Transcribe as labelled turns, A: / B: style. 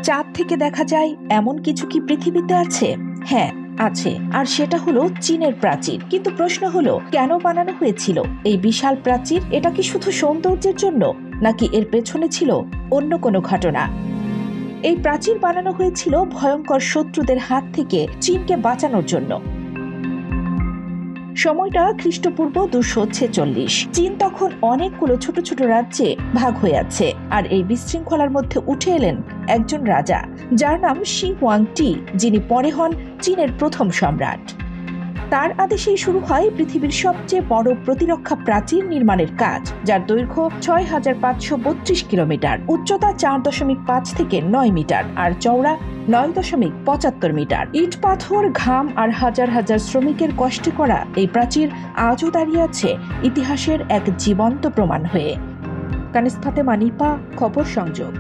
A: চাঁদ থেকে দেখা যায় এমন কিছু কি পৃথিবীতে আছে? হ্যাঁ, আছে। আর সেটা হলো চীনের প্রাচীর। কিন্তু প্রশ্ন হলো, কেন বানানো হয়েছিল এই বিশাল প্রাচীর? এটা কি শুধু সৌন্দর্যের জন্য, নাকি এর পেছনে ছিল অন্য কোনো ঘটনা? এই প্রাচীর বানানো হয়েছিল ভয়ঙ্কর শত্রুদের হাত থেকে চীনকে বাঁচানোর জন্য। সময়টা খ্রিস্টপূর্ব 246। চীন তখন অনেকগুলো ছোট ছোট রাজ্যে ভাগ হয়ে আছে, আর এই বিশৃঙ্খলার মধ্যে উঠে এলেন একজন রাজা, যার নাম শি হুয়াংটি, যিনি পরে হন চীনের প্রথম সম্রাট। তার আদেশেই শুরু হয় পৃথিবীর সবচেয়ে বড় প্রতিরক্ষা প্রাচীর নির্মাণের কাজ, যার দৈর্ঘ্য 6532 কিলোমিটার, উচ্চতা 4.5 থেকে 9 মিটার আর চওড়া 9.75 মিটার। ইট, পাথর, ঘাম আর হাজার হাজার শ্রমিকের কষ্টে করা এই প্রাচীর আজও দাঁড়িয়ে আছে ইতিহাসের এক জীবন্ত প্রমাণ হয়ে। কানিজ ফাতেমা, নিপা, খবর সংযোগ।